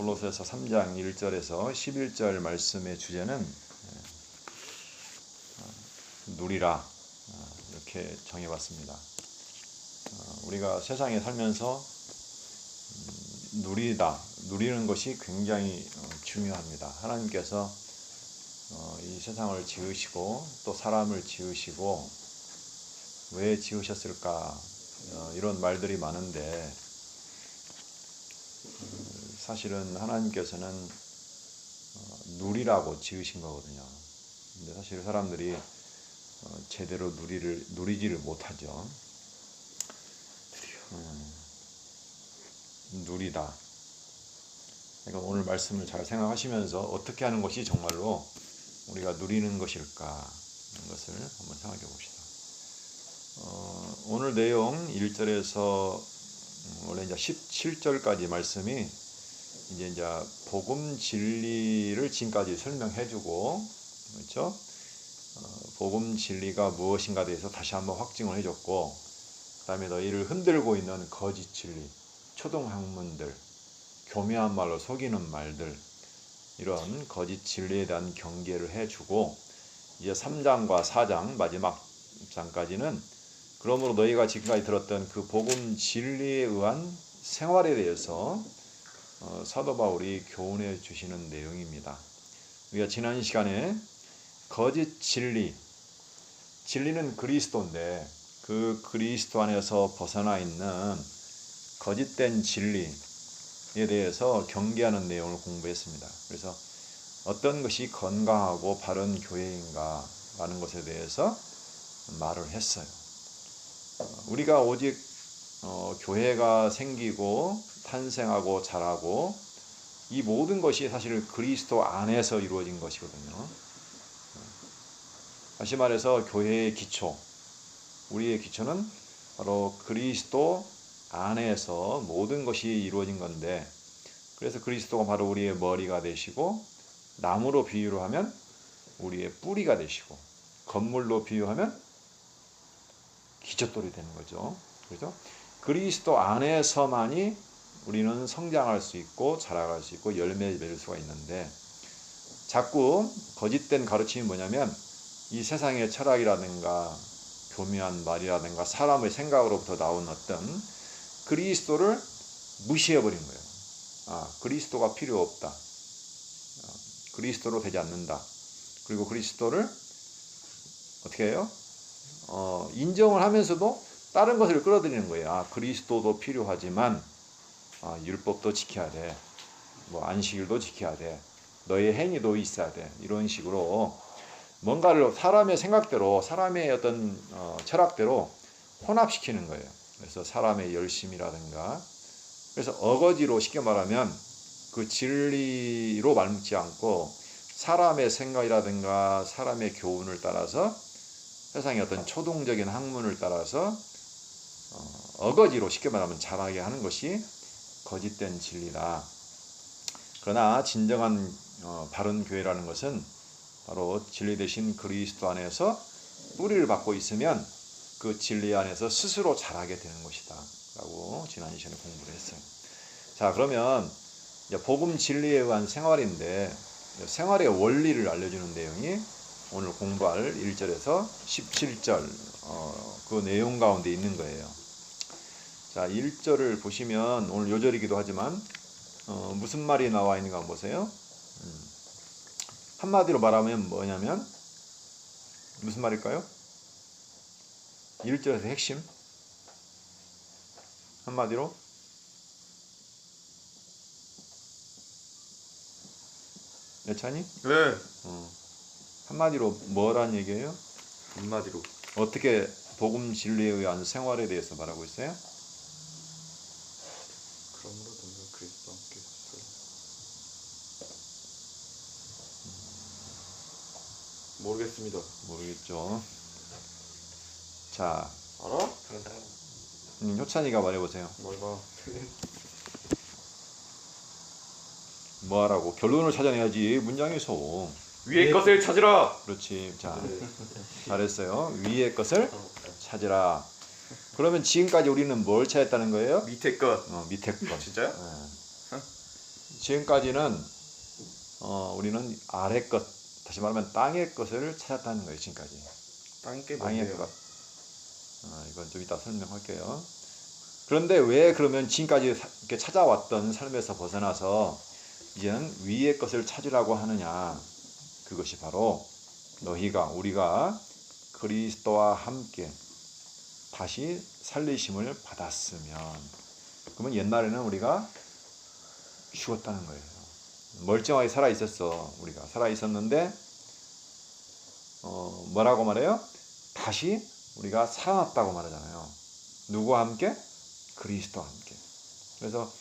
골로새서 3장 1절에서 11절 말씀의 주제는 누리라 이렇게 정해봤습니다. 우리가 세상에 살면서 누리는 것이 굉장히 중요합니다. 하나님께서 이 세상을 지으시고 또 사람을 지으시고 왜 지으셨을까 이런 말들이 많은데 사실은 하나님께서는 누리라고 지으신 거거든요. 근데 사실 사람들이 제대로 누리지를 못하죠. 누리다. 그러니까 오늘 말씀을 잘 생각하시면서 어떻게 하는 것이 정말로 우리가 누리는 것일까 하는 것을 한번 생각해 봅시다. 오늘 내용 1절에서 원래 이제 17절까지 말씀이 이제 복음 진리를 지금까지 설명해주고, 그렇죠? 복음 진리가 무엇인가에 대해서 다시 한번 확증을 해줬고, 그다음에 너희를 흔들고 있는 거짓 진리, 초등학문들, 교묘한 말로 속이는 말들, 이런 거짓 진리에 대한 경계를 해주고, 이제 3장과 4장 마지막 장까지는 그러므로 너희가 지금까지 들었던 그 복음 진리에 의한 생활에 대해서 사도 바울이 교훈해 주시는 내용입니다. 우리가 지난 시간에 거짓 진리는 그리스도인데 그 그리스도 안에서 벗어나 있는 거짓된 진리에 대해서 경계하는 내용을 공부했습니다. 그래서 어떤 것이 건강하고 바른 교회인가 라는 것에 대해서 말을 했어요. 우리가 오직 교회가 생기고 탄생하고 자라고 이 모든 것이 사실 그리스도 안에서 이루어진 것이거든요. 다시 말해서 교회의 기초, 우리의 기초는 바로 그리스도 안에서 모든 것이 이루어진 건데, 그래서 그리스도가 바로 우리의 머리가 되시고, 나무로 비유로 하면 우리의 뿌리가 되시고, 건물로 비유하면 기초돌이 되는 거죠. 그렇죠? 그리스도 안에서만이 우리는 성장할 수 있고 자라갈 수 있고 열매 맺을 수가 있는데, 자꾸 거짓된 가르침이 뭐냐면 이 세상의 철학이라든가 교묘한 말이라든가 사람의 생각으로부터 나온 어떤 그리스도를 무시해버린 거예요. 그리스도가 필요 없다. 그리스도로 되지 않는다. 그리고 그리스도를 어떻게 해요? 인정을 하면서도 다른 것을 끌어들이는 거예요. 그리스도도 필요하지만 율법도 지켜야 돼. 안식일도 지켜야 돼. 너의 행위도 있어야 돼. 이런 식으로 뭔가를 사람의 생각대로, 사람의 어떤 철학대로 혼합시키는 거예요. 그래서 사람의 열심이라든가, 그래서 어거지로 쉽게 말하면 그 진리로 말먹지 않고 사람의 생각이라든가 사람의 교훈을 따라서 세상의 어떤 초동적인 학문을 따라서 어거지로 쉽게 말하면 자라게 하는 것이 거짓된 진리다. 그러나 진정한 바른 교회라는 것은 바로 진리 되신 그리스도 안에서 뿌리를 받고 있으면 그 진리 안에서 스스로 자라게 되는 것이다 라고 지난 시간에 공부를 했어요. 자, 그러면 복음 진리에 의한 생활인데, 생활의 원리를 알려주는 내용이 오늘 공부할 1절에서 17절 그 내용 가운데 있는 거예요. 자, 1절을 보시면 오늘 요절이기도 하지만 무슨 말이 나와 있는가 한번 보세요. 한마디로 말하면 뭐냐면 무슨 말일까요? 1절에서 핵심 한마디로 여찬이? 네. 한마디로 뭐란 얘기예요? 한마디로 어떻게 복음 진리에 의한 생활에 대해서 말하고 있어요? 그러므로 너희가 그리스도와 함께 있어요. 모르겠습니다. 모르겠죠. 자, 알아? 효찬이가 말해보세요. 뭘봐. 뭐하라고? 결론을 찾아내야지. 문장에서. 위의 것을 찾으라. 그렇지. 자, 잘했어요. 위의 것을 찾으라. 그러면 지금까지 우리는 뭘 찾았다는 거예요? 밑에 것. 밑에 것. 진짜요? 네. 지금까지는 우리는 아래 것, 다시 말하면 땅의 것을 찾았다는 거예요. 지금까지. 땅게 땅의 뭔데요? 것. 이건 좀 이따 설명할게요. 그런데 왜 그러면 지금까지 이렇게 찾아왔던 삶에서 벗어나서 이제는 위의 것을 찾으라고 하느냐? 그것이 바로 우리가 그리스도와 함께 다시 살리심을 받았으면, 그러면 옛날에는 우리가 죽었다는 거예요. 멀쩡하게 살아 있었어. 우리가 살아 있었는데 뭐라고 말해요? 다시 우리가 살아났다고 말하잖아요. 누구와 함께? 그리스도와 함께. 그래서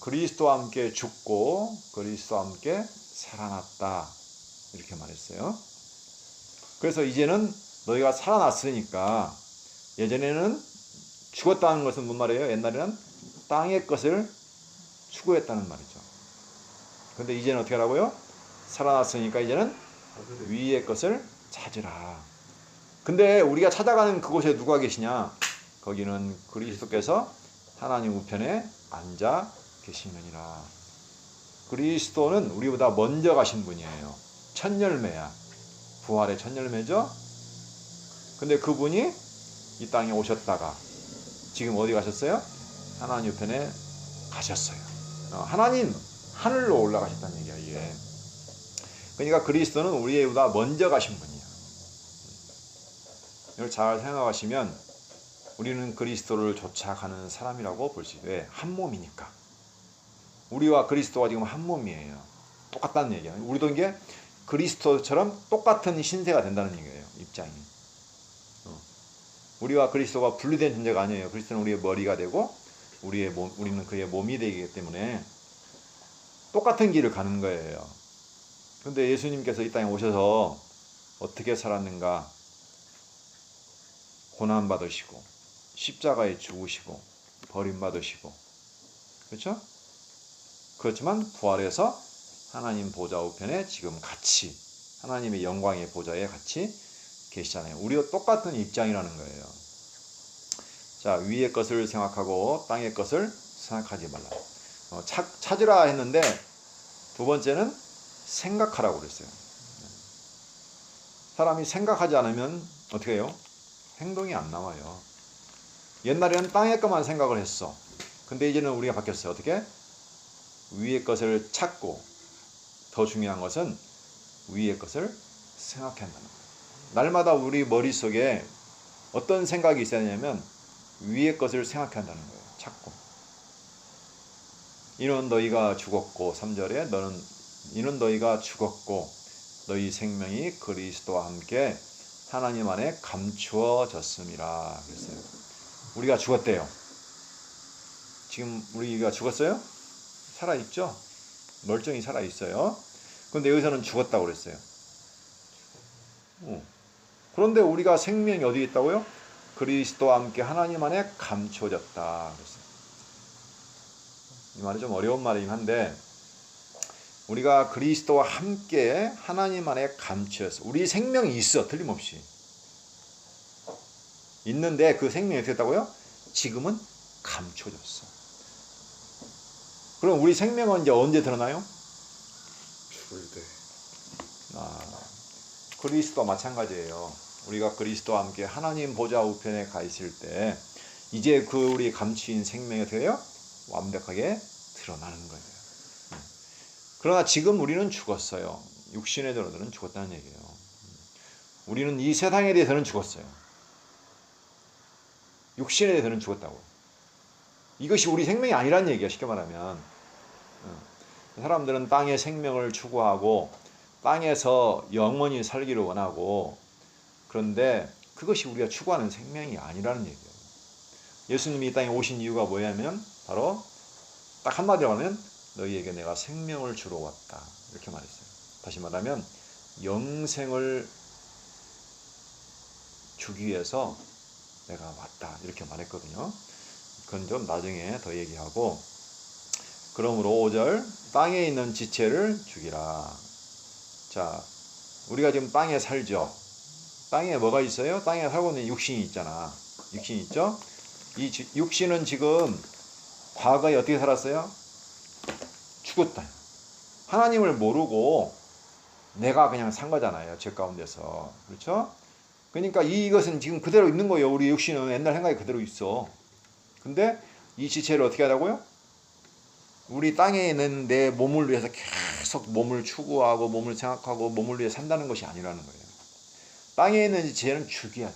그리스도와 함께 죽고 그리스도와 함께 살아났다, 이렇게 말했어요. 그래서 이제는 너희가 살아났으니까, 예전에는 죽었다는 것은 뭔 말이에요? 옛날에는 땅의 것을 추구했다는 말이죠. 근데 이제는 어떻게 하라고요? 살아났으니까 이제는 위의 것을 찾으라. 근데 우리가 찾아가는 그곳에 누가 계시냐? 거기는 그리스도께서 하나님 우편에 앉아 계시느니라. 그리스도는 우리보다 먼저 가신 분이에요. 첫 열매야. 부활의 첫 열매죠. 근데 그분이 이 땅에 오셨다가 지금 어디 가셨어요? 하나님 우편에 가셨어요. 하나님 하늘로 올라가셨다는 얘기야, 이게. 그러니까 그리스도는 우리보다 먼저 가신 분이야. 이걸 잘 생각하시면 우리는 그리스도를 쫓아가는 사람이라고 볼 수 있어요. 왜? 한 몸이니까. 우리와 그리스도가 지금 한 몸이에요. 똑같다는 얘기야. 우리도 이게 그리스도처럼 똑같은 신세가 된다는 얘기예요. 입장이. 우리와 그리스도가 분리된 존재가 아니에요. 그리스도는 우리의 머리가 되고 우리는 그의 몸이 되기 때문에 똑같은 길을 가는 거예요. 그런데 예수님께서 이 땅에 오셔서 어떻게 살았는가? 고난받으시고 십자가에 죽으시고 버림받으시고, 그렇죠? 그렇지만 부활해서 하나님 보좌 우편에 지금 같이 하나님의 영광의 보좌에 같이 계시잖아요. 우리와 똑같은 입장이라는 거예요. 자, 위의 것을 생각하고 땅의 것을 생각하지 말라. 찾으라 했는데 두 번째는 생각하라고 그랬어요. 사람이 생각하지 않으면 어떻게 해요? 행동이 안 나와요. 옛날에는 땅의 것만 생각을 했어. 근데 이제는 우리가 바뀌었어요. 어떻게? 위의 것을 찾고, 더 중요한 것은 위의 것을 생각한다는 거예요. 날마다 우리 머릿속에 어떤 생각이 있어야 되냐면 위의 것을 생각한다는 거예요. 찾고. 이는 너희가 죽었고, 3절에 이는 너희가 죽었고 너희 생명이 그리스도와 함께 하나님 안에 감추어졌음이라 그랬어요. 우리가 죽었대요. 지금 우리가 죽었어요? 살아있죠? 멀쩡히 살아있어요. 그런데 여기서는 죽었다고 그랬어요. 그런데 우리가 생명이 어디 있다고요? 그리스도와 함께 하나님 안에 감추어졌다 그랬어요. 이 말이 좀 어려운 말이긴 한데, 우리가 그리스도와 함께 하나님 안에 감추어졌어. 우리 생명이 있어, 틀림없이. 있는데 그 생명이 어떻게 됐다고요? 지금은 감춰졌어. 그럼 우리 생명은 이제 언제 드러나요? 죽을 때. 그리스도와 마찬가지예요. 우리가 그리스도와 함께 하나님 보좌 우편에 가 있을 때 이제 그 우리 감추인 생명이 어떻게 돼요? 완벽하게 드러나는 거예요. 그러나 지금 우리는 죽었어요. 육신에 들어서는 죽었다는 얘기예요. 우리는 이 세상에 대해서는 죽었어요. 육신에 대해서는 죽었다고. 이것이 우리 생명이 아니란 얘기야, 쉽게 말하면. 사람들은 땅의 생명을 추구하고 땅에서 영원히 살기를 원하고, 그런데 그것이 우리가 추구하는 생명이 아니라는 얘기예요. 예수님이 이 땅에 오신 이유가 뭐냐면 바로 딱 한마디로 하면 너희에게 내가 생명을 주러 왔다, 이렇게 말했어요. 다시 말하면 영생을 주기 위해서 내가 왔다, 이렇게 말했거든요. 그건 좀 나중에 더 얘기하고, 그러므로 5절 땅에 있는 지체를 죽이라. 자, 우리가 지금 땅에 살죠. 땅에 뭐가 있어요? 땅에 살고 있는 육신이 있잖아. 육신이 있죠? 이 육신은 지금 과거에 어떻게 살았어요? 죽었다. 하나님을 모르고 내가 그냥 산 거잖아요. 죄 가운데서. 그렇죠? 그러니까 이것은 지금 그대로 있는 거예요. 우리 육신은 옛날 생각이 그대로 있어. 근데 이 지체를 어떻게 하라고요? 우리 땅에 있는 내 몸을 위해서 계속 몸을 추구하고 몸을 생각하고 몸을 위해 산다는 것이 아니라는 거예요. 땅에 있는 지체는 죽여야 돼.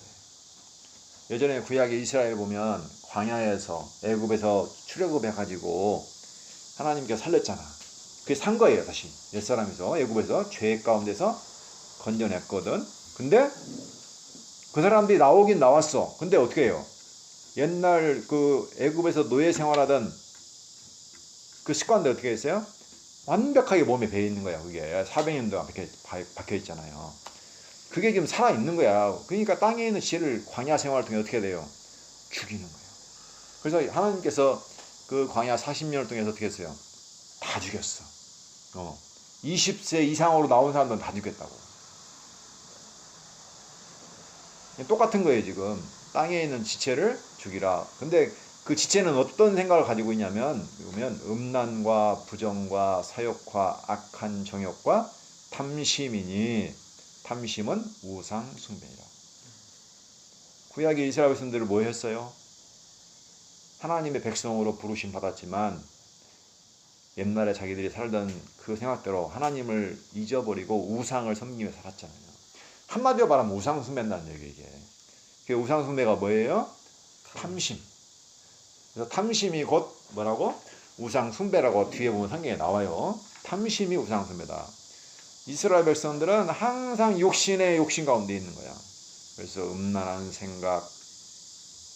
예전에 구약의 이스라엘 보면 광야에서 애굽에서 출애굽해가지고 하나님께서 살렸잖아. 그게 산 거예요. 다시 옛사람에서 애굽에서 죄 가운데서 건져냈거든. 근데 그 사람들이 나오긴 나왔어. 근데 어떻게 해요? 옛날 그 애굽에서 노예 생활하던 그 습관들 어떻게 했어요? 완벽하게 몸에 배어 있는 거야. 그게 400년 동안 박혀 있잖아요. 그게 지금 살아 있는 거야. 그러니까 땅에 있는 지혜를 광야 생활을 통해 어떻게 돼요? 죽이는 거예요. 그래서 하나님께서 그 광야 40년을 통해서 어떻게 했어요? 다 죽였어. 20세 이상으로 나온 사람들은 다 죽였다고. 똑같은 거예요, 지금. 땅에 있는 지체를 죽이라. 근데 그 지체는 어떤 생각을 가지고 있냐면, 보면 음란과 부정과 사욕과 악한 정욕과 탐심이니, 탐심은 우상 숭배이라. 구약의 이스라엘 백성들을 뭐 했어요? 하나님의 백성으로 부르심 받았지만 옛날에 자기들이 살던 그 생각대로 하나님을 잊어버리고 우상을 섬기며 살았잖아요. 한마디로 말하면 우상 숭배한다는 얘기예요. 이게. 그 우상 숭배가 뭐예요? 탐심. 그래서 탐심이 곧 뭐라고? 우상 숭배라고 뒤에 보면 성경에 나와요. 탐심이 우상 숭배다. 이스라엘 백성들은 항상 욕심의 욕심 가운데 있는 거야. 그래서 음란한 생각,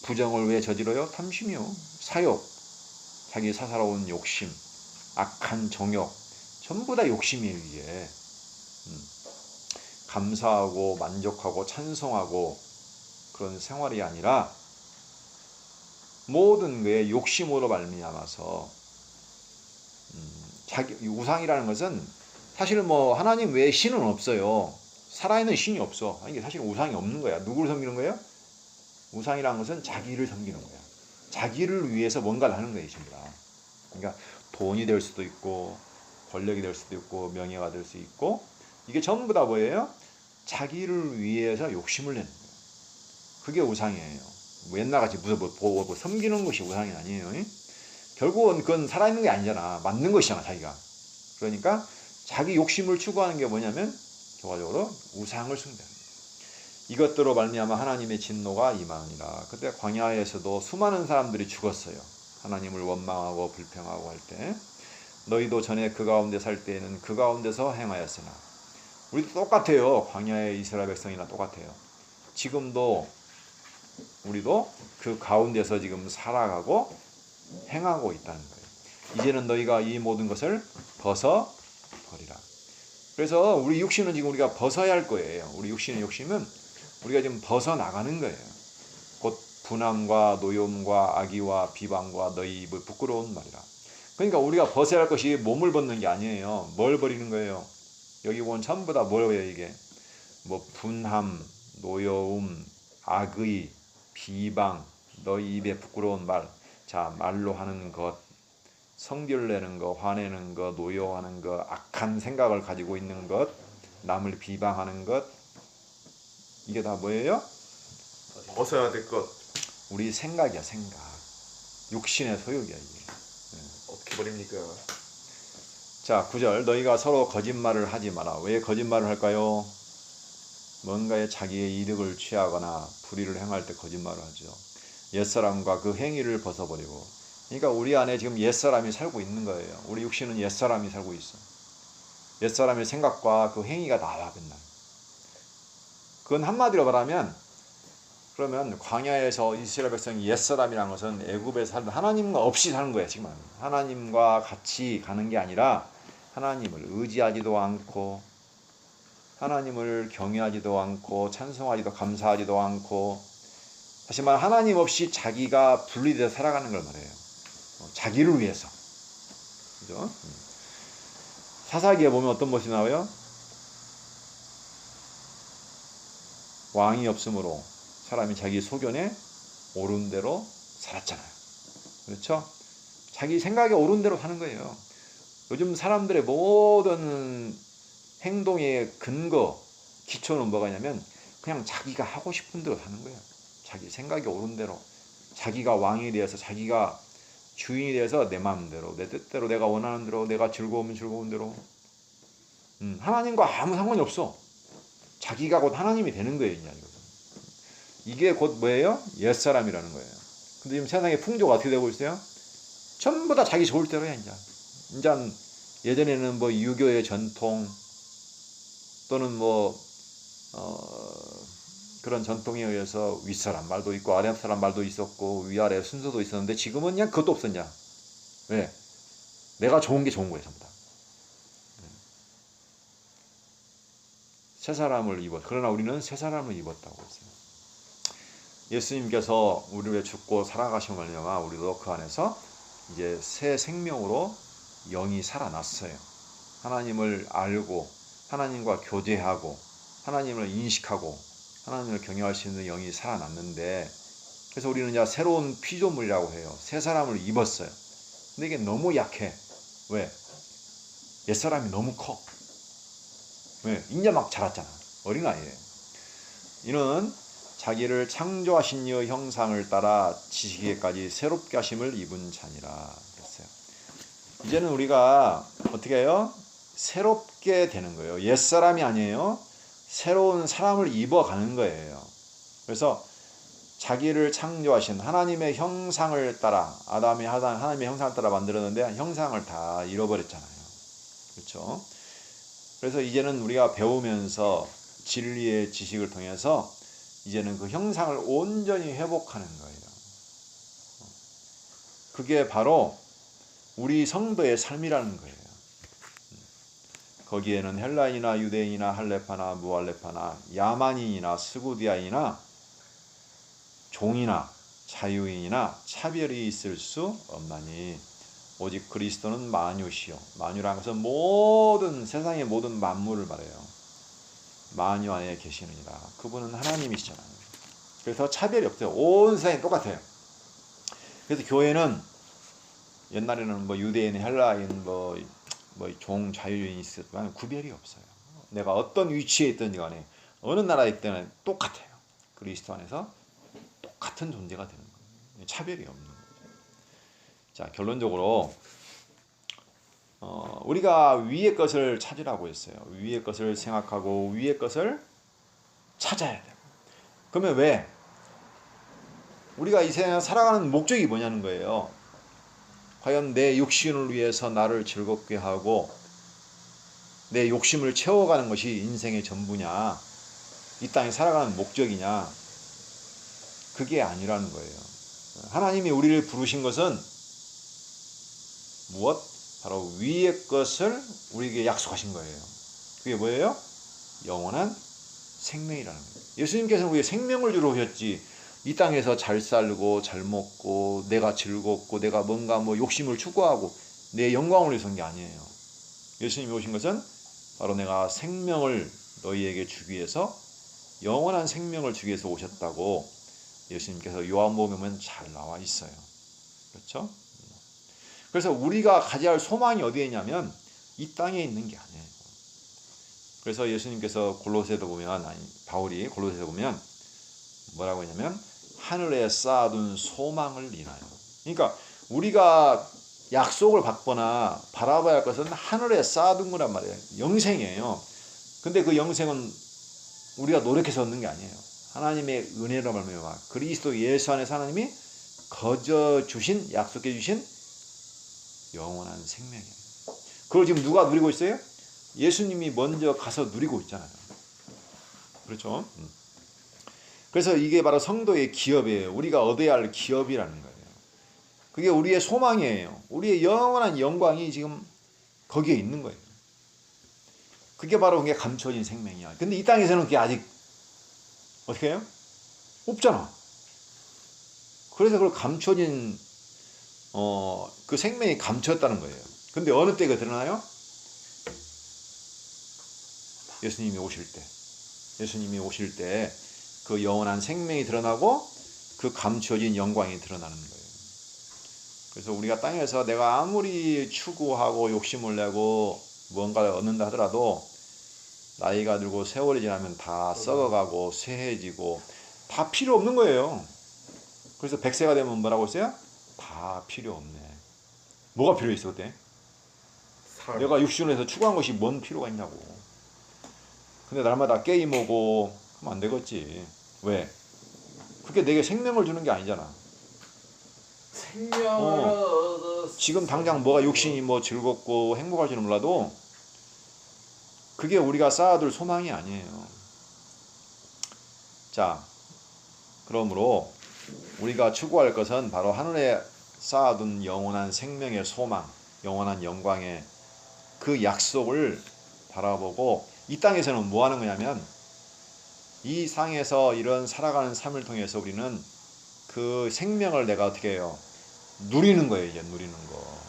부정을 왜 저지러요? 탐심이요. 사욕, 자기 사사로운 욕심, 악한 정욕, 전부 다 욕심이에요. 이게. 감사하고 만족하고 찬송하고 그런 생활이 아니라 모든 게 욕심으로 말미암아서 자기 우상이라는 것은 사실 뭐 하나님 외에 신은 없어요. 살아있는 신이 없어. 이게 사실 우상이 없는 거야. 누구를 섬기는 거예요? 우상이라는 것은 자기를 섬기는 거야. 자기를 위해서 뭔가를 하는 거예요, 전부 다. 그러니까 돈이 될 수도 있고 권력이 될 수도 있고 명예가 될 수 있고 이게 전부 다 뭐예요? 자기를 위해서 욕심을 내는 거예요. 그게 우상이에요. 뭐 옛날같이 무슨 뭐 섬기는 것이 우상이 아니에요. 결국은 그건 살아있는 게 아니잖아. 맞는 것이잖아, 자기가. 그러니까 자기 욕심을 추구하는 게 뭐냐면 결과적으로 우상을 숭배하는 거예요. 이것들로 말미암아 하나님의 진노가 임하니라. 그때 광야에서도 수많은 사람들이 죽었어요. 하나님을 원망하고 불평하고 할 때. 너희도 전에 그 가운데 살 때에는 그 가운데서 행하였으나. 우리도 똑같아요. 광야의 이스라엘 백성이나 똑같아요. 지금도 우리도 그 가운데서 지금 살아가고 행하고 있다는 거예요. 이제는 너희가 이 모든 것을 벗어버리라. 그래서 우리 육신은 지금 우리가 벗어야 할 거예요. 우리 육신의 욕심은 우리가 지금 벗어나가는 거예요. 곧 분함과 노염과 악의와 비방과 너희 입의 부끄러운 말이라. 그러니까 우리가 벗어야 할 것이 몸을 벗는 게 아니에요. 뭘 버리는 거예요? 여기 보면 전부 다 뭐예요 이게? 뭐 분함, 노여움, 악의, 비방, 너희 입에 부끄러운 말. 자, 말로 하는 것, 성질 내는 것, 화내는 것, 노여워하는 것, 악한 생각을 가지고 있는 것, 남을 비방하는 것. 이게 다 뭐예요? 벗어야 될 것. 우리 생각이야, 생각. 육신의 소욕이야, 이게. 어떻게 버립니까? 자, 9절. 너희가 서로 거짓말을 하지 마라. 왜 거짓말을 할까요? 뭔가에 자기의 이득을 취하거나 불의를 행할 때 거짓말을 하죠. 옛사람과 그 행위를 벗어버리고. 그러니까 우리 안에 지금 옛사람이 살고 있는 거예요. 우리 육신은 옛사람이 살고 있어. 옛사람의 생각과 그 행위가 나와, 맨날. 그건 한마디로 말하면, 그러면 광야에서 이스라엘 백성이 옛사람이라는 것은 애굽에 살던 하나님과 없이 사는 거예요. 지금 하나님과 같이 가는 게 아니라 하나님을 의지하지도 않고 하나님을 경외하지도 않고 찬송하지도 감사하지도 않고 다시 말해 하나님 없이 자기가 분리돼서 살아가는 걸 말해요. 자기를 위해서. 그죠? 사사기에 보면 어떤 모습이 나와요? 왕이 없으므로 사람이 자기 소견에 옳은 대로 살았잖아요. 그렇죠? 자기 생각에 옳은 대로 사는 거예요. 요즘 사람들의 모든 행동의 근거, 기초는 뭐가 있냐면 그냥 자기가 하고 싶은 대로 사는 거예요. 자기 생각이 옳은 대로. 자기가 왕이 되어서 자기가 주인이 되어서 내 마음대로 내 뜻대로 내가 원하는 대로 내가 즐거우면 즐거운 대로. 하나님과 아무 상관이 없어. 자기가 곧 하나님이 되는 거예요. 이게 곧 뭐예요? 옛사람이라는 거예요. 근데 지금 세상의 풍조가 어떻게 되고 있어요? 전부 다 자기 좋을 대로야. 이제 예전에는 뭐 유교의 전통 또는 뭐 그런 전통에 의해서 윗사람 말도 있고 아랫사람 말도 있었고 위아래 순서도 있었는데 지금은 그냥 그것도 없었냐. 왜? 내가 좋은 게 좋은 거예요. 전부 다. 새 사람을 입었. 그러나 우리는 새 사람을 입었다고 했어요. 예수님께서 우리를 위해 죽고 살아가신 말미암아 우리도 그 안에서 이제 새 생명으로 영이 살아났어요. 하나님을 알고 하나님과 교제하고 하나님을 인식하고 하나님을 경외할 수 있는 영이 살아났는데, 그래서 우리는 이제 새로운 피조물이라고 해요. 새 사람을 입었어요. 근데 이게 너무 약해. 왜? 옛사람이 너무 커. 왜? 이제 막 자랐잖아. 어린아이예요. 이는 자기를 창조하신 이의 형상을 따라 지시기까지 새롭게 하심을 입은 자니라 그랬어요. 이제는 우리가 어떻게 해요? 새롭게 되는 거예요. 옛사람이 아니에요. 새로운 사람을 입어가는 거예요. 그래서 자기를 창조하신 하나님의 형상을 따라, 아담이 하나님의 형상을 따라 만들었는데 형상을 다 잃어버렸잖아요. 그렇죠? 그래서 이제는 우리가 배우면서 진리의 지식을 통해서 이제는 그 형상을 온전히 회복하는 거예요. 그게 바로 우리 성도의 삶이라는 거예요. 거기에는 헬라인이나 유대인이나 할레파나 무할레파나 야만인이나 스구디아인이나 종이나 자유인이나 차별이 있을 수 없나니 오직 그리스도는 만유시요. 만유라는 것은 모든 세상의 모든 만물을 말해요. 만유 안에 계시느니라. 그분은 하나님이시잖아요. 그래서 차별이 없어요. 온 세상이 똑같아요. 그래서 교회는 옛날에는 뭐 유대인, 헬라인, 뭐 종, 자유인이 있었지만 구별이 없어요. 내가 어떤 위치에 있든지 간에 어느 나라에 있든 똑같아요. 그리스도 안에서 똑같은 존재가 되는 거예요. 차별이 없는 거죠. 자, 결론적으로 우리가 위의 것을 찾으라고 했어요. 위의 것을 생각하고 위의 것을 찾아야 돼요. 그러면 왜? 우리가 이 세상에 살아가는 목적이 뭐냐는 거예요. 과연 내 육신을 위해서 나를 즐겁게 하고 내 욕심을 채워가는 것이 인생의 전부냐, 이 땅에 살아가는 목적이냐, 그게 아니라는 거예요. 하나님이 우리를 부르신 것은 무엇? 바로 위의 것을 우리에게 약속하신 거예요. 그게 뭐예요? 영원한 생명이라는 거예요. 예수님께서는 우리의 생명을 주러 오셨지, 이 땅에서 잘 살고 잘 먹고 내가 즐겁고 내가 뭔가 뭐 욕심을 추구하고 내 영광을 위해서 온 게 아니에요. 예수님이 오신 것은 바로 내가 생명을 너희에게 주기 위해서, 영원한 생명을 주기 위해서 오셨다고 예수님께서 요한복음에 보면 잘 나와 있어요. 그렇죠? 그래서 우리가 가져야 할 소망이 어디에 있냐면 이 땅에 있는 게 아니에요. 그래서 예수님께서 골로새도 보면, 바울이 골로새도 보면 뭐라고 했냐면 하늘에 쌓아둔 소망을 인하여. 그러니까 우리가 약속을 받거나 바라봐야 할 것은 하늘에 쌓아둔 거란 말이에요. 영생이에요. 근데 그 영생은 우리가 노력해서 얻는 게 아니에요. 하나님의 은혜로 말미암아 그리스도 예수 안에서 하나님이 거저 주신, 약속해 주신 영원한 생명이에요. 그걸 지금 누가 누리고 있어요? 예수님이 먼저 가서 누리고 있잖아요. 그렇죠? 그래서 이게 바로 성도의 기업이에요. 우리가 얻어야 할 기업이라는 거예요. 그게 우리의 소망이에요. 우리의 영원한 영광이 지금 거기에 있는 거예요. 그게 바로 그게 감춰진 생명이야. 근데 이 땅에서는 그게 아직 어떻게 해요? 없잖아. 그래서 그걸 감춰진 그 생명이 감췄다는 거예요. 근데 어느 때가 드러나요? 예수님이 오실 때. 예수님이 오실 때 그 영원한 생명이 드러나고 그 감춰진 영광이 드러나는 거예요. 그래서 우리가 땅에서 내가 아무리 추구하고 욕심을 내고 무언가를 얻는다 하더라도 나이가 들고 세월이 지나면 다 썩어가고 쇠해지고 다 필요 없는 거예요. 그래서 100세가 되면 뭐라고 했어요? 다 필요 없네. 뭐가 필요 있어 그때? 삶. 내가 육신에서 추구한 것이 뭔 필요가 있냐고. 근데 날마다 게임하고 하면 안 되겠지. 왜? 그게 내게 생명을 주는 게 아니잖아. 생명을 지금 당장 뭐가 육신이 뭐 즐겁고 행복할지는 몰라도 그게 우리가 쌓아둘 소망이 아니에요. 자, 그러므로 우리가 추구할 것은 바로 하늘에 쌓아둔 영원한 생명의 소망, 영원한 영광의 그 약속을 바라보고 이 땅에서는 뭐 하는 거냐면 이 상에서 이런 살아가는 삶을 통해서 우리는 그 생명을 내가 어떻게 해요? 누리는 거예요. 이제 누리는 거.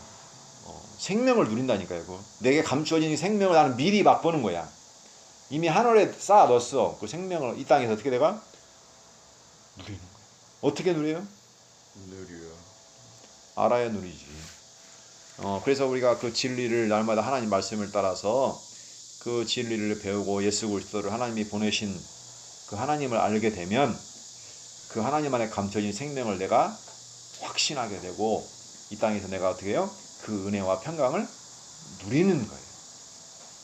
생명을 누린다니까요. 그거. 내게 감추어진 이 생명을 나는 미리 맛보는 거야. 이미 하늘에 쌓아뒀어. 그 생명을 이 땅에서 어떻게 내가 누리는 거야. 어떻게 누려요? 느려. 알아야 누리지. 그래서 우리가 그 진리를 날마다 하나님 말씀을 따라서 그 진리를 배우고 예수 그리스도를 하나님이 보내신 그 하나님을 알게 되면 그 하나님 안에 감춰진 생명을 내가 확신하게 되고 이 땅에서 내가 어떻게 해요? 그 은혜와 평강을 누리는 거예요.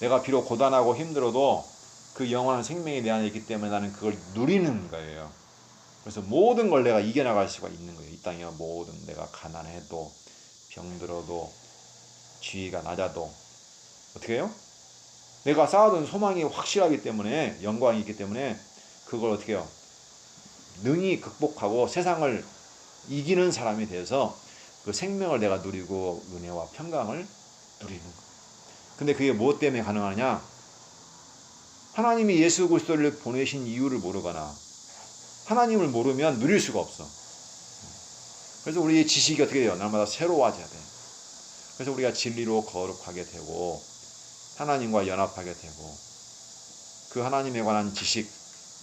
내가 비록 고단하고 힘들어도 그 영원한 생명이 내 안에 있기 때문에 나는 그걸 누리는 거예요. 그래서 모든 걸 내가 이겨나갈 수가 있는 거예요. 이 땅에 모든 내가 가난해도 병들어도 지위가 낮아도 어떻게 해요? 내가 쌓아둔 소망이 확실하기 때문에 영광이 있기 때문에 그걸 어떻게 해요? 능히 극복하고 세상을 이기는 사람이 돼서 그 생명을 내가 누리고 은혜와 평강을 누리는 거예요. 근데 그게 무엇 때문에 가능하냐? 하나님이 예수 그리스도를 보내신 이유를 모르거나 하나님을 모르면 누릴 수가 없어. 그래서 우리의 지식이 어떻게 돼요? 날마다 새로워져야 돼. 그래서 우리가 진리로 거룩하게 되고 하나님과 연합하게 되고 그 하나님에 관한 지식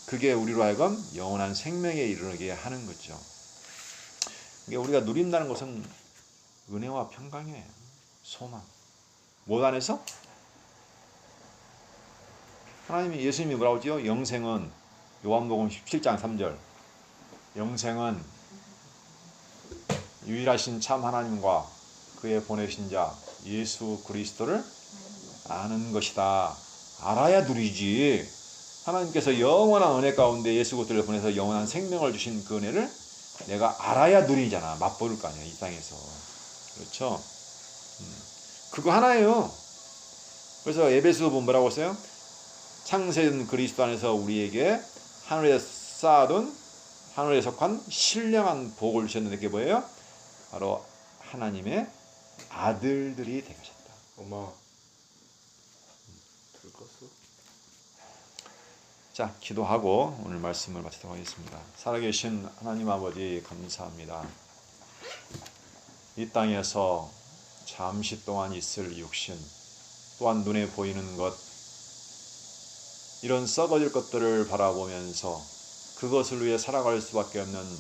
그게 우리로 하여금 영원한 생명에 이르게 하는 거죠. 이게 우리가 누린다는 것은 은혜와 평강이에요. 소망. 뭐 안에서? 하나님이 예수님이 뭐라고 하죠? 영생은 요한복음 17장 3절 영생은 유일하신 참 하나님과 그의 보내신 자 예수 그리스도를 아는 것이다. 알아야 누리지. 하나님께서 영원한 은혜 가운데 예수 그리스도를 보내서 영원한 생명을 주신 그 은혜를 내가 알아야 누리잖아. 맛볼 거 아니야. 이 땅에서. 그렇죠? 그거 하나예요. 그래서 에베소 보면 뭐라고 했어요? 창세된 그리스도 안에서 우리에게 하늘에 쌓아둔 하늘에 속한 신령한 복을 주셨는데 그게 뭐예요? 바로 하나님의 아들들이 되셨다. 엄마 들었어? 자, 기도하고 오늘 말씀을 마치도록 하겠습니다. 살아계신 하나님 아버지 감사합니다. 이 땅에서 잠시 동안 있을 육신 또한 눈에 보이는 것 이런 썩어질 것들을 바라보면서 그것을 위해 살아갈 수밖에 없는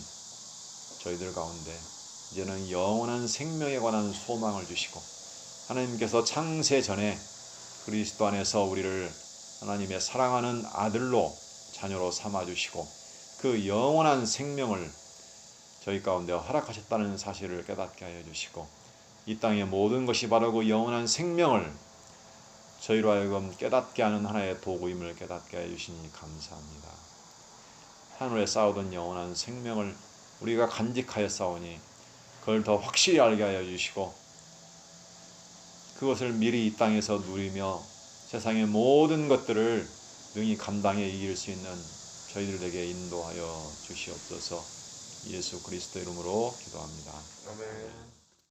저희들 가운데 이제는 영원한 생명에 관한 소망을 주시고 하나님께서 창세 전에 그리스도 안에서 우리를 하나님의 사랑하는 아들로 자녀로 삼아주시고 그 영원한 생명을 저희 가운데 허락하셨다는 사실을 깨닫게 하여 주시고 이 땅의 모든 것이 바르고 영원한 생명을 저희로 하여금 깨닫게 하는 하나의 도구임을 깨닫게 하여 주시니 감사합니다. 하늘에 쌓아둔 영원한 생명을 우리가 간직하여 싸우니 그걸 더 확실히 알게 하여 주시고 그것을 미리 이 땅에서 누리며 세상의 모든 것들을 능히 감당해 이길 수 있는 저희들에게 인도하여 주시옵소서. 예수 그리스도 이름으로 기도합니다. 아멘.